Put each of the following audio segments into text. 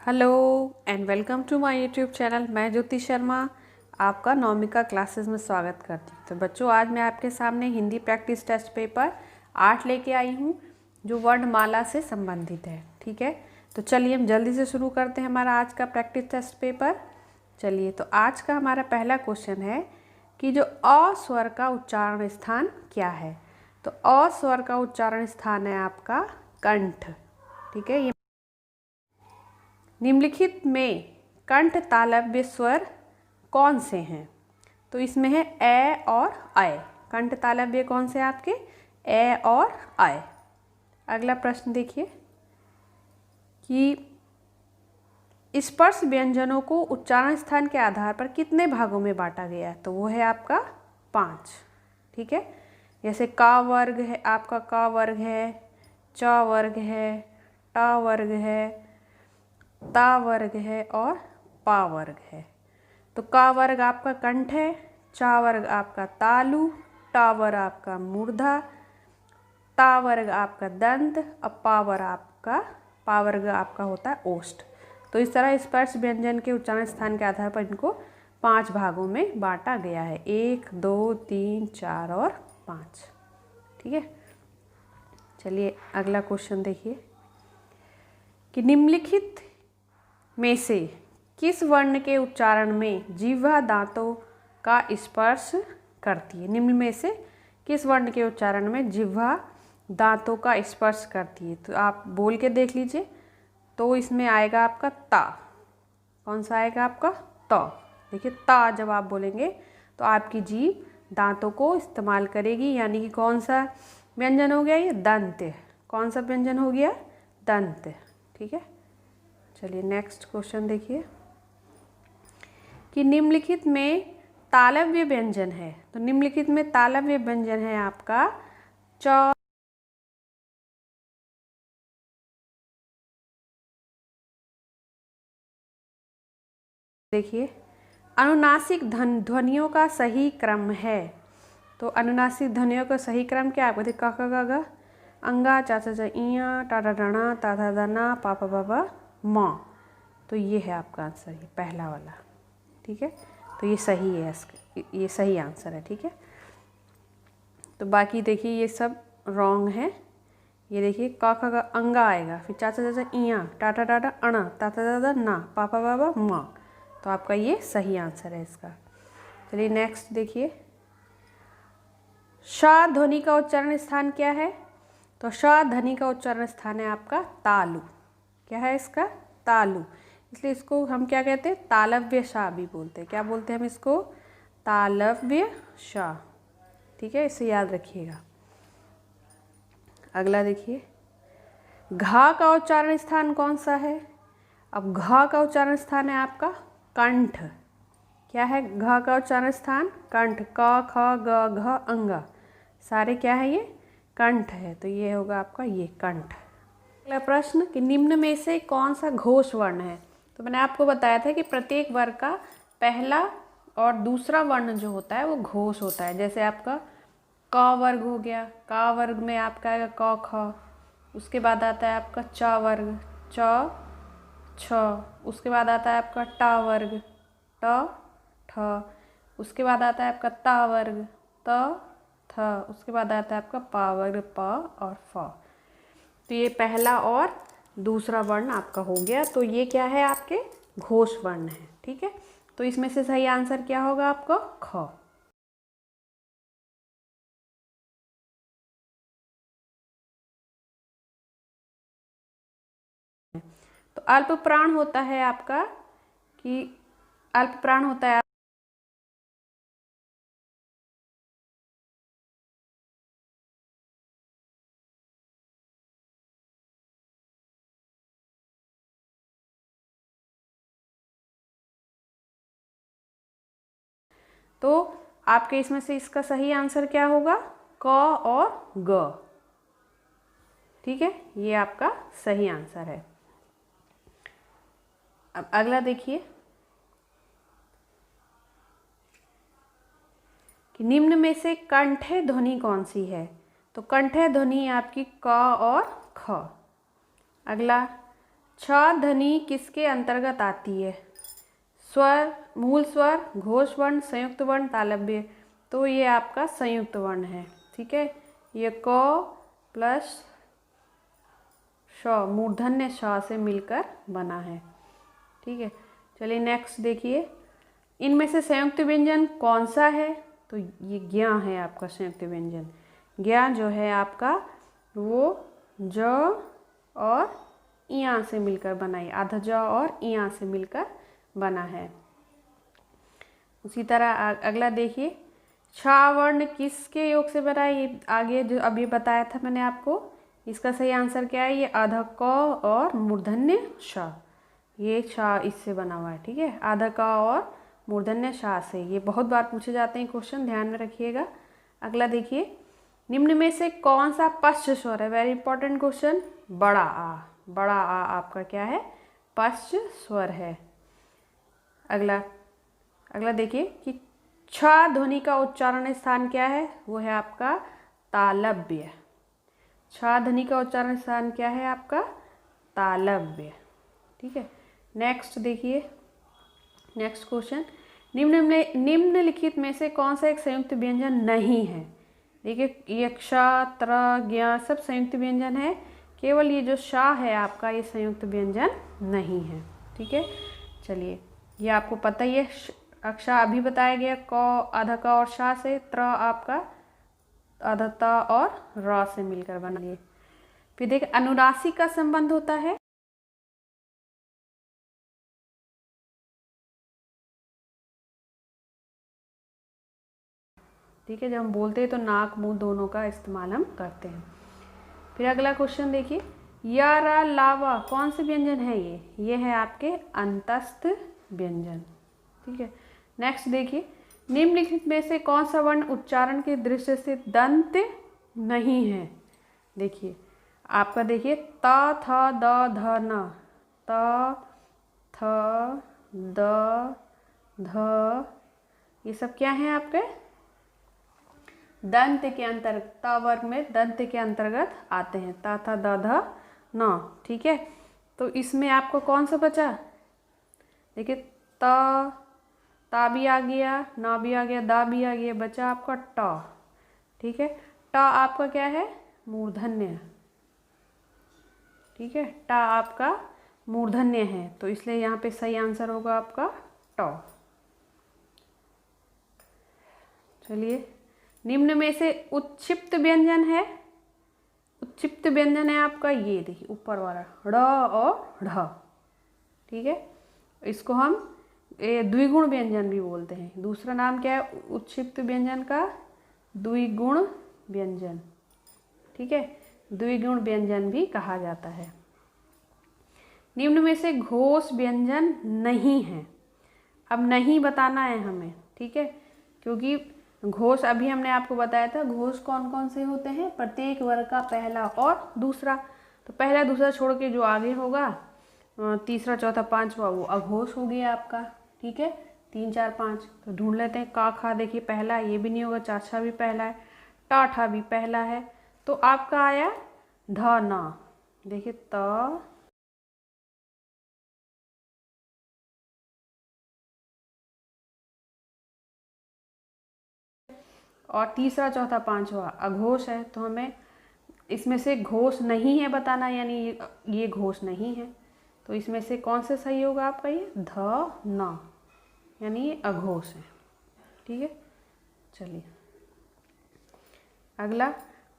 Hello and welcome to my YouTube channel. मैं ज्योति शर्मा आपका नौवीं क्लासेस में स्वागत करती हूँ। तो बच्चों, आज मैं आपके सामने हिंदी प्रैक्टिस टेस्ट पेपर 8 लेके आई हूँ जो वर्णमाला से संबंधित है। ठीक है, तो चलिए हम जल्दी से शुरू करते हैं हमारा आज का प्रैक्टिस टेस्ट पेपर। चलिए, तो आज का हमारा पहला क्वेश्चन है कि जो अ स्वर का उच्चारण स्थान क्या है। तो अ स्वर का उच्चारण स्थान है आपका कंठ। ठीक है, ये निम्नलिखित में कंठ तालव्य स्वर कौन से हैं? तो इसमें है ए और आय। कंठ तालव्य कौन से आपके? ए और आय। अगला प्रश्न देखिए कि स्पर्श व्यंजनों को उच्चारण स्थान के आधार पर कितने भागों में बांटा गया है? तो वो है आपका 5। ठीक है, जैसे का वर्ग है आपका, का वर्ग है, च वर्ग है, टा वर्ग है, ता वर्ग है और पा वर्ग है। तो का वर्ग आपका कंठ है, चा वर्ग आपका तालु, टा वर्ग आपका मूर्धा, ता वर्ग आपका दंत और पा वर्ग आपका होता है ओष्ठ। तो इस तरह स्पर्श व्यंजन के उच्चारण स्थान के आधार पर इनको 5 भागों में बांटा गया है। 1, 2, 3, 4 और 5। ठीक है, चलिए अगला क्वेश्चन देखिए कि निम्नलिखित में से किस वर्ण के उच्चारण में जिह्वा दांतों का स्पर्श करती है? निम्न में से किस वर्ण के उच्चारण में जिह्वा दांतों का स्पर्श करती है? तो आप बोल के देख लीजिए। तो इसमें आएगा आपका ता। कौन सा आएगा आपका? ता। देखिए, ता जब आप बोलेंगे तो आपकी जीभ दांतों को इस्तेमाल करेगी, यानी कि कौन सा व्यंजन हो गया ये? दंत। कौन सा व्यंजन हो गया? दंत। ठीक है, चलिए नेक्स्ट क्वेश्चन देखिए कि निम्नलिखित में तालव्य व्यंजन है। तो निम्नलिखित में तालव्य व्यंजन है आपका च, देखिए अनुनासिक ध्वनियों का सही क्रम है। तो अनुनासिक ध्वनियों का सही क्रम क्या है? क ख ग घ, अंगा, चा चा चा, इया, टा टा डा, ता था दा ना, पा पा बा बा म। तो ये है आपका आंसर, ये पहला वाला। ठीक है, तो ये सही है, ये सही आंसर है। ठीक है, तो बाकी देखिए ये सब रॉन्ग है। ये देखिए का खा का अंगा आएगा, फिर चाचा चाचा इया, टाटा टाटा अणा, ताता दादा ना, पापा बाबा माँ। तो आपका ये सही आंसर है इसका। चलिए नेक्स्ट देखिए, शा ध्वनि का उच्चारण स्थान क्या है? तो शा ध्वनि का उच्चारण स्थान है आपका तालु। क्या है इसका? तालु। इसलिए इसको हम क्या कहते हैं? तालव्य शा भी बोलते हैं। क्या बोलते हैं हम इसको? तालव्य शा। ठीक है, इसे याद रखिएगा। अगला देखिए, घा का उच्चारण स्थान कौन सा है? अब घा का उच्चारण स्थान है आपका कंठ। क्या है घा का उच्चारण स्थान? कंठ। क ख ग घ अंगा सारे क्या है? ये कंठ है। तो ये होगा आपका ये कंठ। अगला प्रश्न कि निम्न में से कौन सा घोष वर्ण है? तो मैंने आपको बताया था कि प्रत्येक वर्ग का पहला और दूसरा वर्ण जो होता है वो घोष होता है। जैसे आपका क वर्ग हो गया, का वर्ग में आपका आएगा क ख, उसके बाद आता है आपका च वर्ग, च छ, उसके बाद आता है आपका टा वर्ग, ट ठ, उसके बाद आता है आपका ता वर्ग, त थ, उसके बाद आता है आपका पा वर्ग, प और फ। तो ये पहला और दूसरा वर्ण आपका हो गया। तो ये क्या है? आपके घोष वर्ण है। ठीक है, तो इसमें से सही आंसर क्या होगा आपका? ख। तो अल्प प्राण होता है आपका कि अल्प प्राण होता है तो आपके इसमें से इसका सही आंसर क्या होगा? क और ग। ठीक है, ये आपका सही आंसर है। अब अगला देखिए कि निम्न में से कंठे ध्वनि कौन सी है? तो कंठे ध्वनि आपकी क और ख। अगला छ ध्वनि किसके अंतर्गत आती है? स्वर, मूल स्वर, घोष वर्ण, संयुक्त वर्ण, तालव्य। तो ये आपका संयुक्त वर्ण है। ठीक है, ये क प्लस श, मूर्धन्य श से मिलकर बना है। ठीक है, चलिए नेक्स्ट देखिए, इनमें से संयुक्त व्यंजन कौन सा है? तो ये ज्ञ है आपका संयुक्त व्यंजन। ज्ञ जो है आपका वो ज और इया से मिलकर बना है, आधा ज और इया से मिलकर बना है। उसी तरह अगला देखिए, छा वर्ण किसके योग से बना है? ये आगे जो अभी बताया था मैंने आपको, इसका सही आंसर क्या है? ये आधा क और मूर्धन्य श, ये श इससे बना हुआ है। ठीक है, आधा क और मूर्धन्य श से। ये बहुत बार पूछे जाते हैं क्वेश्चन, ध्यान में रखिएगा। अगला देखिए, निम्न में से कौन सा पश्च स्वर है? Very important question. बड़ा आ, बड़ा आ आपका क्या है? पश्च स्वर है। अगला देखिए कि छ ध्वनि का उच्चारण स्थान क्या है? वो है आपका तालव्य। छ ध्वनि का उच्चारण स्थान क्या है आपका? तालव्य। ठीक है, नेक्स्ट देखिए, नेक्स्ट क्वेश्चन, निम्नलिखित में से कौन सा एक संयुक्त व्यंजन नहीं है? देखिए, ये क्ष, त्र, ज्ञ सब संयुक्त व्यंजन है, केवल ये जो शा है आपका ये संयुक्त व्यंजन नहीं है। ठीक है, चलिए ये आपको पता ही है, अक्षा अभी बताया गया, क आधा क और शा से, त्र आपका आधा त और र से मिलकर बना है। फिर देखिए, अनुनासिक का संबंध होता है, ठीक है, जब हम बोलते हैं तो नाक मुंह दोनों का इस्तेमाल हम करते हैं। फिर अगला क्वेश्चन देखिए, या रा लावा कौन से व्यंजन है? ये है आपके अंतस्थ व्यंजन। ठीक है, नेक्स्ट देखिए, निम्नलिखित में से कौन सा वर्ण उच्चारण की दृष्टि से दंत नहीं है? देखिए आपका, देखिए त, थ, द, ध, न, त, थ, द, ध, ये सब क्या है आपके? दंत के अंतर्गत, त वर्ग में दंत के अंतर्गत आते हैं, ता, था, द, ध, न। ठीक है, तो इसमें आपको कौन सा बचा? देखिए, ता भी आ गया, ना भी आ गया, दा भी आ गया, बचा आपका ट। ठीक है, ट आपका क्या है? मूर्धन्य। ठीक है, ट आपका मूर्धन्य है, तो इसलिए यहाँ पे सही आंसर होगा आपका ट। चलिए, निम्न में से उच्छिप्त व्यंजन है, उच्छिप्त व्यंजन है आपका ये, देखिए ऊपर वाला ड़ और ढ। ठीक है, इसको हम द्विगुण व्यंजन भी बोलते हैं। दूसरा नाम क्या है उच्छिप्त व्यंजन का? द्विगुण व्यंजन। ठीक है, द्विगुण व्यंजन भी कहा जाता है। निम्न में से घोष व्यंजन नहीं है। अब नहीं बताना है हमें, ठीक है, क्योंकि घोष अभी हमने आपको बताया था, घोष कौन कौन से होते हैं? प्रत्येक वर्ग का पहला और दूसरा। तो पहला दूसरा छोड़ के जो आगे होगा, तीसरा चौथा पांचवा, वो अघोष हो गया आपका। ठीक है, 3 4 5 तो ढूंढ लेते हैं। का खा देखिए पहला, ये भी नहीं होगा, चाछा भी पहला है, टाठा भी पहला है, तो आपका आया ध न। देखिए त, और तीसरा चौथा पांचवा अघोष है, तो हमें इसमें से घोष नहीं है बताना, यानी ये घोष नहीं है, तो इसमें से कौन से सही होगा आपका? ये ध न, यानी ये अघोष है। ठीक है, चलिए अगला,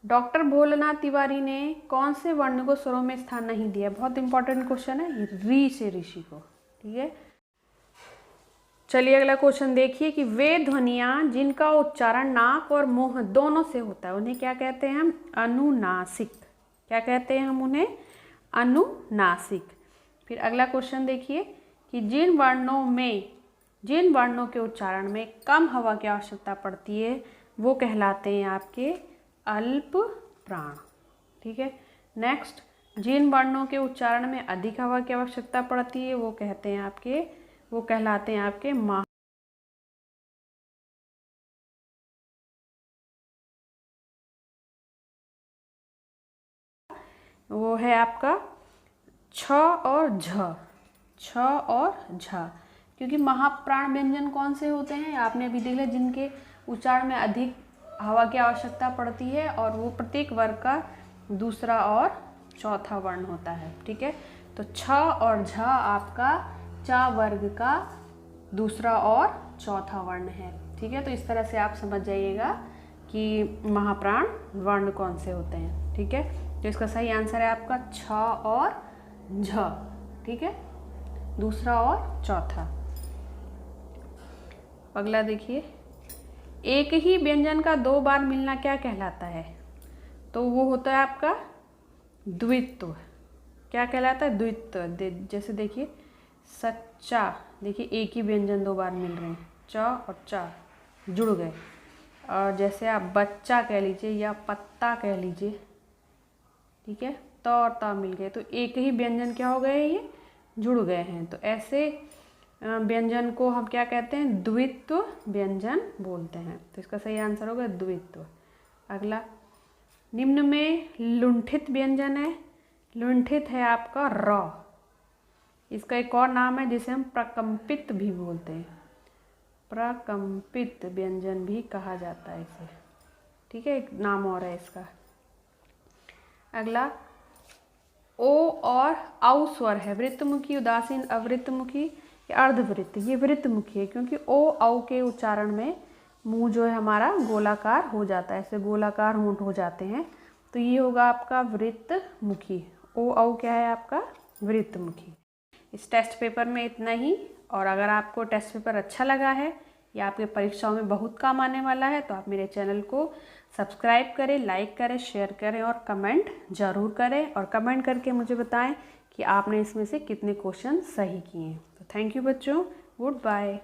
डॉक्टर भोलानाथ तिवारी ने कौन से वर्ण को स्वरों में स्थान नहीं दिया? बहुत इंपॉर्टेंट क्वेश्चन है, री से ऋषि को। ठीक है, चलिए अगला क्वेश्चन देखिए कि वे ध्वनियाँ जिनका उच्चारण नाक और मुंह दोनों से होता है उन्हें क्या कहते हैं हम? अनुनासिक। क्या कहते हैं हम उन्हें? अनुनासिक। फिर अगला क्वेश्चन देखिए कि जिन वर्णों के उच्चारण में कम हवा की आवश्यकता पड़ती है वो कहलाते हैं आपके अल्प प्राण। ठीक है, नेक्स्ट, जिन वर्णों के उच्चारण में अधिक हवा की आवश्यकता पड़ती है वो कहलाते हैं आपके महा। वो है आपका छ और झ, छ और झ, क्योंकि महाप्राण व्यंजन कौन से होते हैं आपने अभी देख लिया, जिनके उच्चारण में अधिक हवा की आवश्यकता पड़ती है और वो प्रत्येक वर्ग का दूसरा और चौथा वर्ण होता है। ठीक है, तो छ और झ आपका च वर्ग का दूसरा और चौथा वर्ण है। ठीक है, तो इस तरह से आप समझ जाइएगा कि महाप्राण वर्ण कौन से होते हैं। ठीक है, तो इसका सही आंसर है आपका छ और झ। ठीक है, दूसरा और चौथा। अगला देखिए, एक ही व्यंजन का दो बार मिलना क्या कहलाता है? तो वो होता है आपका द्वित्व। क्या कहलाता है? द्वित्व। जैसे देखिए सच्चा, देखिए एक ही व्यंजन दो बार मिल रहे हैं, च और चा जुड़ गए। और जैसे आप बच्चा कह लीजिए या पत्ता कह लीजिए, ठीक है, त और ता मिल गए, तो एक ही व्यंजन क्या हो गए, ये जुड़ गए हैं। तो ऐसे व्यंजन को हम क्या कहते हैं? द्वित्व व्यंजन बोलते हैं। तो इसका सही आंसर होगा द्वित्व। अगला, निम्न में लुंठित व्यंजन है। लुंठित है आपका र। इसका एक और नाम है जिसे हम प्रकंपित भी बोलते हैं, प्रकंपित व्यंजन भी कहा जाता है इसे। ठीक है, एक नाम और है इसका। अगला, ओ और औ स्वर है, वृत्तमुखी, उदासीन, अवृत्तमुखी या अर्धवृत्त। ये वृत्तमुखी है क्योंकि ओ औ के उच्चारण में मुंह जो है हमारा गोलाकार हो जाता है, ऐसे गोलाकार होंठ हो जाते हैं, तो ये होगा आपका वृत्तमुखी। ओ औ क्या है आपका? वृत्तमुखी। इस टेस्ट पेपर में इतना ही। और अगर आपको टेस्ट पेपर अच्छा लगा है या आपके परीक्षाओं में बहुत काम आने वाला है तो आप मेरे चैनल को सब्सक्राइब करें, लाइक करें, शेयर करें और कमेंट ज़रूर करें। और कमेंट करके मुझे बताएं कि आपने इसमें से कितने क्वेश्चन सही किए हैं। तो थैंक यू बच्चों, गुड बाय।